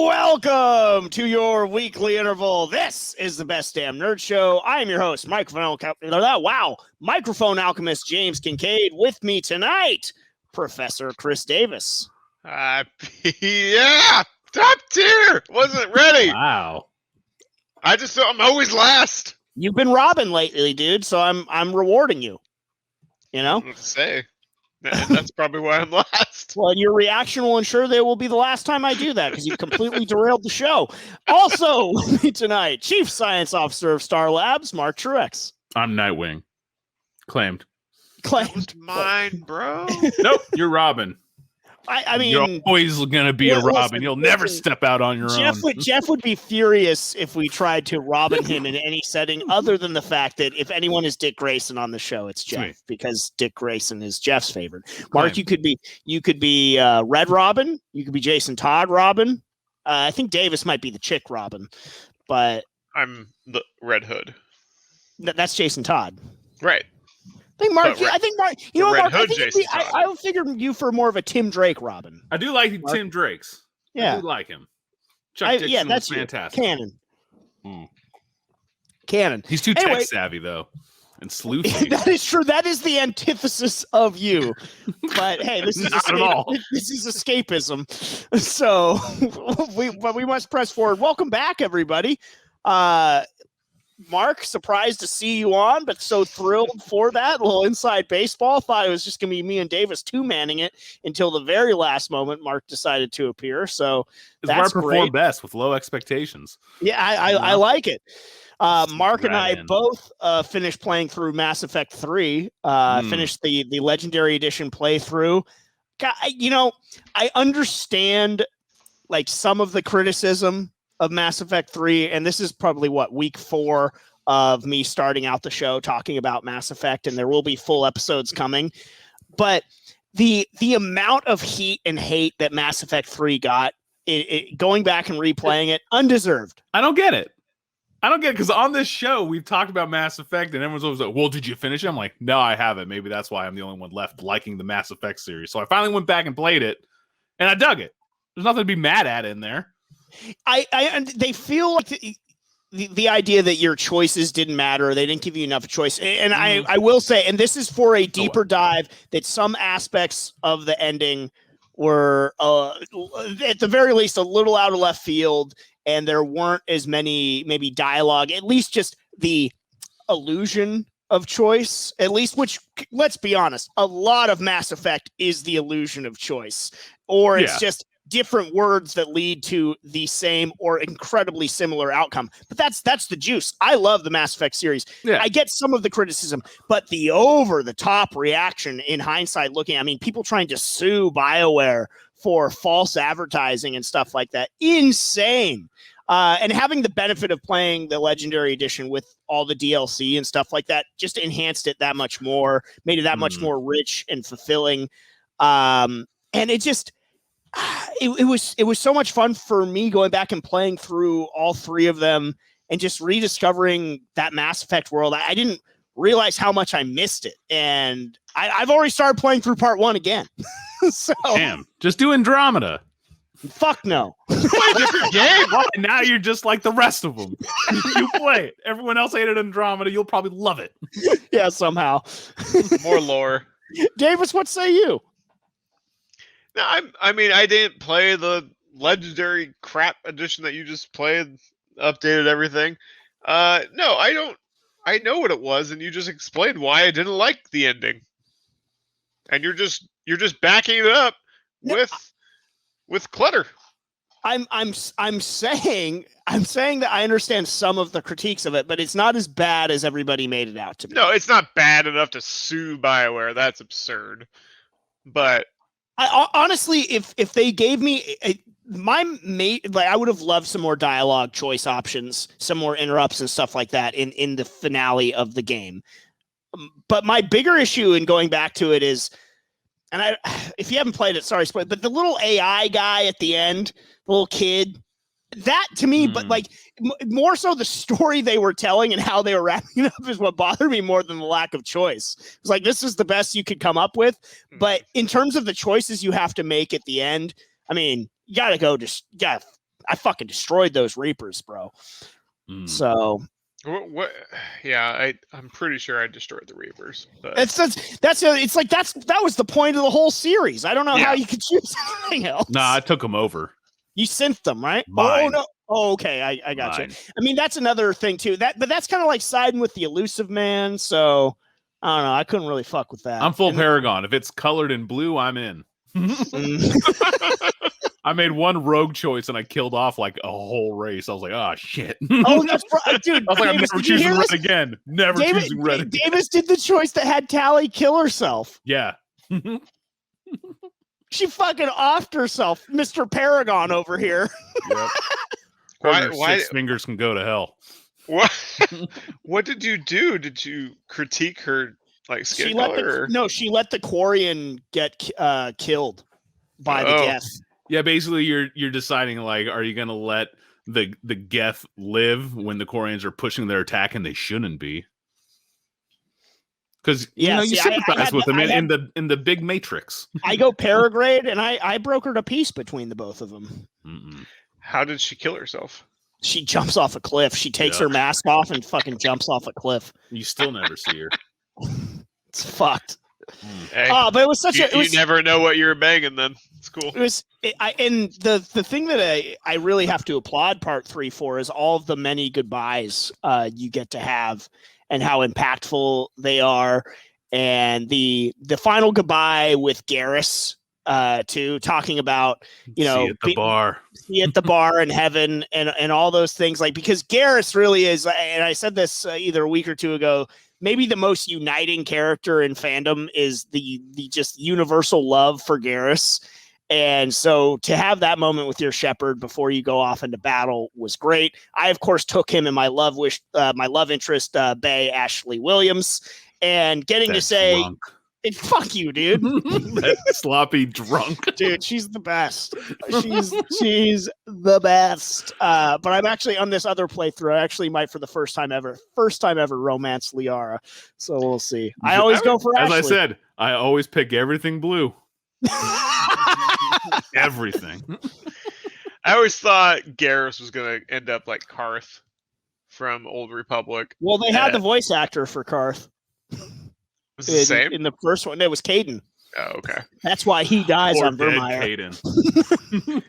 Welcome to your weekly interval. This is the Best Damn Nerd Show. I am your host, Microphone Alchemist James Kincaid. With me tonight, Professor Chris Davis. Yeah, top tier. Wasn't ready. Wow. I'm always last. You've been robbing lately, dude. So I'm rewarding you. You know. What to say? That's probably why I'm last. Well, your reaction will ensure that it will be the last time I do that because you completely derailed the show. Also with me tonight, Chief Science Officer of Star Labs, Mark Truex. I'm Nightwing. Claimed. That was mine, bro. Nope, you're Robin. I mean, you're always going to be a Robin. You'll never step out on your own. Jeff would be furious if we tried to Robin him in any setting other than the fact that if anyone is Dick Grayson on the show, it's Jeff because Dick Grayson is Jeff's favorite. Mark, you could be Red Robin. You could be Jason Todd Robin. I think Davis might be the chick Robin, but I'm the Red Hood. That's Jason Todd. Right. I think Mark, you know, Mark, I would figure you for more of a Tim Drake Robin. I do like Mark. Tim Drake's. Yeah. I do like him. Chuck Dixon that's fantastic. Canon. Canon. He's too tech savvy, though, and sleuthy. That is true. That is the antithesis of you. But hey, this is not at all. This is escapism. So we must press forward. Welcome back, everybody. Mark, surprised to see you on, but so thrilled for that. A little inside baseball. Thought it was just going to be me and Davis two-manning it until the very last moment Mark decided to appear. So that's where I perform best with low expectations. Yeah, I like it. Mark and I both finished playing through Mass Effect 3, finished the Legendary Edition playthrough. God, you know, I understand like some of the criticism of Mass Effect 3, and this is probably week 4 of me starting out the show talking about Mass Effect, and there will be full episodes coming. But the amount of heat and hate that Mass Effect 3 got, going back and replaying it, undeserved. I don't get it because on this show we've talked about Mass Effect, and everyone's always like, "Well, did you finish it?" I'm like, "No, I haven't." Maybe that's why I'm the only one left liking the Mass Effect series. So I finally went back and played it, and I dug it. There's nothing to be mad at in there. They feel like the idea that your choices didn't matter, they didn't give you enough choice. And I will say, and this is for a deeper dive, that some aspects of the ending were at the very least a little out of left field, and there weren't as many maybe dialogue, at least just the illusion of choice, at least, which, let's be honest, a lot of Mass Effect is the illusion of choice, or it's just different words that lead to the same or incredibly similar outcome. But that's the juice. I love the Mass Effect series. Yeah. I get some of the criticism, but the over-the-top reaction in hindsight looking, I mean, people trying to sue BioWare for false advertising and stuff like that. Insane. And having the benefit of playing the Legendary Edition with all the DLC and stuff like that just enhanced it that much more, made it that much more rich and fulfilling. And it just... It was so much fun for me going back and playing through all 3 of them and just rediscovering that Mass Effect world. I didn't realize how much I missed it, and I've already started playing through part 1 again. So damn, just do Andromeda. Fuck no. Different game. Now you're just like the rest of them. You play it. Everyone else hated Andromeda. You'll probably love it. Yeah, somehow. More lore. Davis, what say you? No, I mean, I didn't play the legendary crap edition that you just played, updated everything. No, I don't. I know what it was, and you just explained why I didn't like the ending. And you're just backing it up with clutter. I'm saying that I understand some of the critiques of it, but it's not as bad as everybody made it out to be. No, it's not bad enough to sue BioWare. That's absurd. But honestly, if they gave me I would have loved some more dialogue choice options, some more interrupts and stuff like that in the finale of the game. But my bigger issue in going back to it is, and if you haven't played it, sorry, but the little AI guy at the end, the little kid, that to me, but like more so the story they were telling and how they were wrapping it up is what bothered me more than the lack of choice. It's like, this is the best you could come up with. But in terms of the choices you have to make at the end, I mean, you gotta I fucking destroyed those Reapers, bro. So what? Yeah, I'm pretty sure I destroyed the Reapers. But it's like that was the point of the whole series. I don't know how you could choose anything else. Nah, I took them over. You synth them, right? Mine. Oh no. Oh, okay. I got you. I mean, that's another thing too. But that's kind of like siding with the elusive man. So I don't know. I couldn't really fuck with that. I'm full Paragon. If it's colored in blue, I'm in. I made one rogue choice and I killed off like a whole race. I was like, oh shit. Oh, that's right, dude. I was like, I'm never choosing red again. Never Davis, choosing red again. Davis did the choice that had Tally kill herself. Yeah. She fucking offed herself, Mr. Paragon over here. Yep. Why six fingers can go to hell. What did you do? Did you critique her like skin color? She let the Quarian get killed by the Geth. Yeah, basically you're deciding like, are you gonna let the Geth live when the Quarians are pushing their attack and they shouldn't be? Because you sympathize with them in the big Matrix. I go Paragrade and I brokered a peace between the both of them. How did she kill herself? She jumps off a cliff. She takes her mask off and fucking jumps off a cliff. You still never see her. It's fucked. Hey, but it was such you never know what you're banging. Then it's cool. And the thing that I really have to applaud Part 3 for is all of the many goodbyes you get to have and how impactful they are, and the final goodbye with Garrus too, talking about see at the bar in heaven and all those things, like, because Garrus really is, and I said this either a week or two ago, maybe the most uniting character in fandom is the just universal love for Garrus. And so to have that moment with your shepherd before you go off into battle was great. I, of course, took him in my love interest, Bay Ashley Williams, and getting to say, fuck you, dude. That sloppy drunk. Dude, she's the best. She's the best. But I'm actually on this other playthrough. I actually might, for the first time ever, romance Liara. So we'll see. I always go for Ashley. As I said, I always pick everything blue. Everything. I always thought Garrus was gonna end up like Karth from Old Republic. Well, they had the voice actor for Karth. Was it the same in the first one? It was Caden. Oh, okay. That's why he dies on Vermeer. Caden.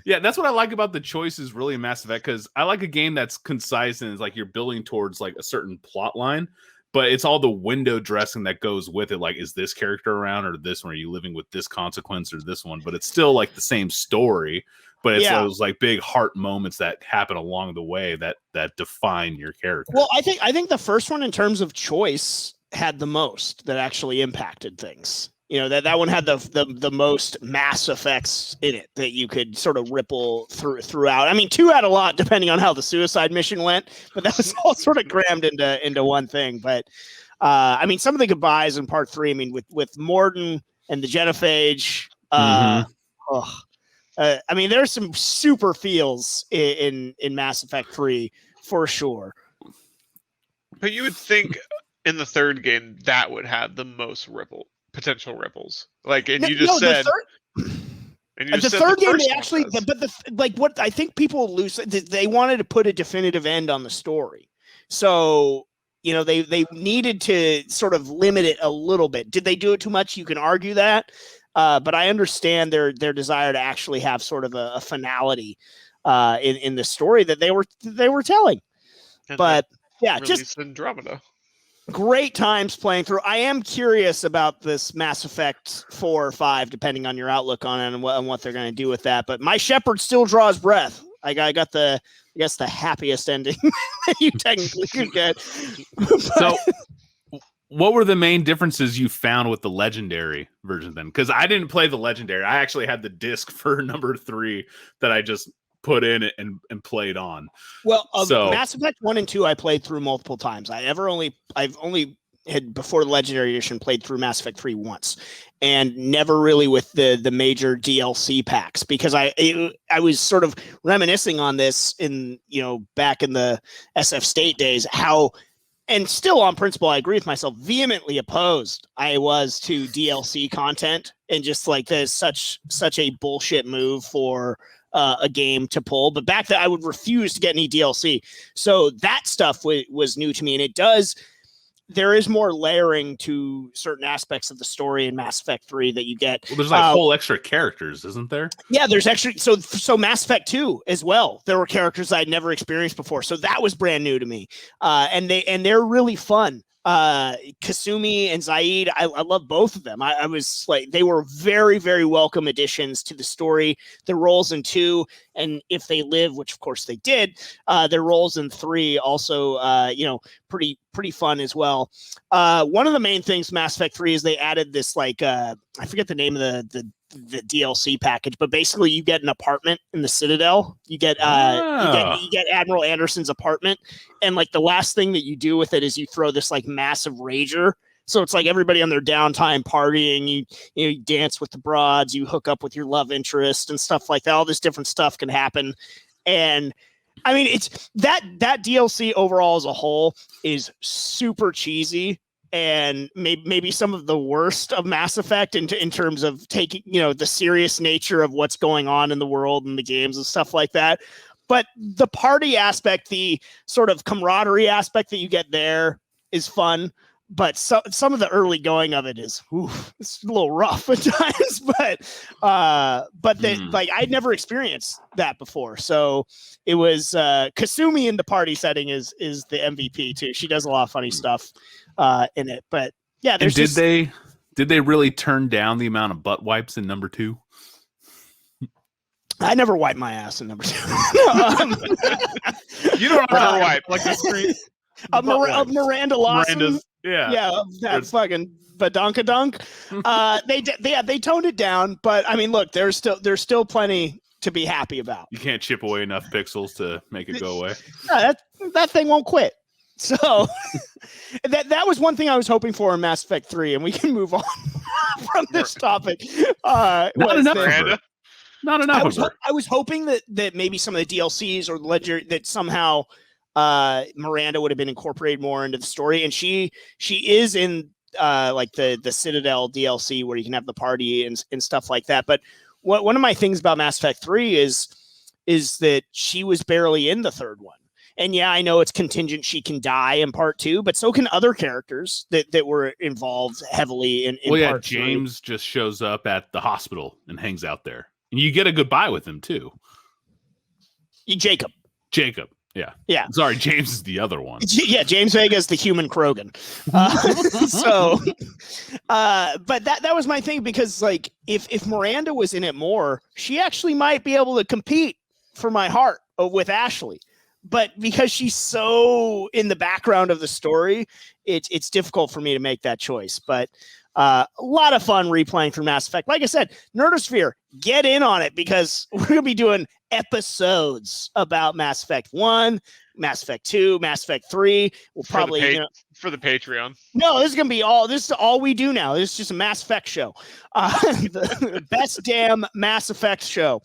Yeah, that's what I like about the choices really in Mass Effect, because I like a game that's concise and is like you're building towards like a certain plot line. But it's all the window dressing that goes with it. Like, is this character around or this one? Are you living with this consequence or this one? But it's still like the same story. But it's those like big heart moments that happen along the way that define your character. Well, I think the first one in terms of choice had the most that actually impacted things. That one had the most mass effects in it that you could sort of ripple throughout. I mean, 2 had a lot depending on how the suicide mission went, but that was all sort of crammed into one thing. But I mean, some of the goodbyes in Part 3. I mean, with Morden and the Genophage. I mean, there's some super feels in Mass Effect 3 for sure. But you would think in the third game that would have the most potential ripples, like, and you just said the third game they actually, but what I think people lose, they wanted to put a definitive end on the story, so they needed to sort of limit it a little bit. Did they do it too much? You can argue that, but I understand their desire to actually have sort of a finality in the story that they were telling. But yeah, just Andromeda. Great times playing through. I am curious about this Mass Effect 4 or 5, depending on your outlook on it and what they're going to do with that. But my shepherd still draws breath. I got the happiest ending that you technically could get. So, what were the main differences you found with the Legendary version then? Because I didn't play the Legendary. I actually had the disc for number 3 that I just put in it and played on. Well, Mass Effect 1 and 2 I played through multiple times. I've only had, before the Legendary Edition, played through Mass Effect 3 once, and never really with the major DLC packs, because I was sort of reminiscing on this in back in the SF State days, how and still on principle, I agree with myself, vehemently opposed I was to DLC content, and just like there's such a bullshit move for a game to pull. But back then I would refuse to get any DLC. So that stuff was new to me, and there is more layering to certain aspects of the story in Mass Effect 3 that you get. Well, there's like whole extra characters, isn't there? Yeah, there's extra. So Mass Effect 2 as well. There were characters I'd never experienced before. So that was brand new to me. And they're really fun. Kasumi and Zaid, I love both of them. I was like, they were very, very welcome additions to the story. Their roles in 2, and if they live, which of course they did, their roles in 3 also, pretty fun as well. One of the main things Mass Effect 3 is they added this I forget the name of the DLC package, but basically you get an apartment in the Citadel. You get you get Admiral Anderson's apartment, and like the last thing that you do with it is you throw this like massive rager. So it's like everybody on their downtime partying. You dance with the broads, you hook up with your love interest and stuff like that. All this different stuff can happen, and I mean it's that DLC overall as a whole is super cheesy. And maybe some of the worst of Mass Effect in terms of taking, the serious nature of what's going on in the world and the games and stuff like that. But the party aspect, the sort of camaraderie aspect that you get there is fun. But some of the early going of it is, it's a little rough at times. But I'd never experienced that before. So it was Kasumi in the party setting is the MVP too. She does a lot of funny stuff in it. But yeah, and did they really turn down the amount of butt wipes in number 2? I never wipe my ass in number 2. You don't ever wipe like the screen of Miranda Lawson. Miranda's, yeah, that fucking badonka dunk. They toned it down, but I mean, look, there's still plenty to be happy about. You can't chip away enough pixels to make it go away. That thing won't quit. So that was one thing I was hoping for in Mass Effect 3, and we can move on from this topic. Not enough. I was hoping that maybe some of the DLCs or Ledger that somehow Miranda would have been incorporated more into the story, and she is in like the Citadel DLC where you can have the party and stuff like that. But one of my things about Mass Effect 3 is that she was barely in the third one. And yeah, I know it's contingent she can die in part 2, but so can other characters that were involved heavily in part 3. James just shows up at the hospital and hangs out there. And you get a goodbye with him too. Jacob. Yeah. Sorry, James is the other one. Yeah, James Vega is the human Krogan. But that was my thing, because like if Miranda was in it more, she actually might be able to compete for my heart with Ashley. But because she's so in the background of the story, it's difficult for me to make that choice. But a lot of fun replaying through Mass Effect. Like I said, Nerdosphere, get in on it, because we're going to be doing episodes about Mass Effect 1, Mass Effect 2, Mass Effect 3. We'll probably for the Patreon. No, this is all we do now. This is just a Mass Effect show. The best damn Mass Effect show.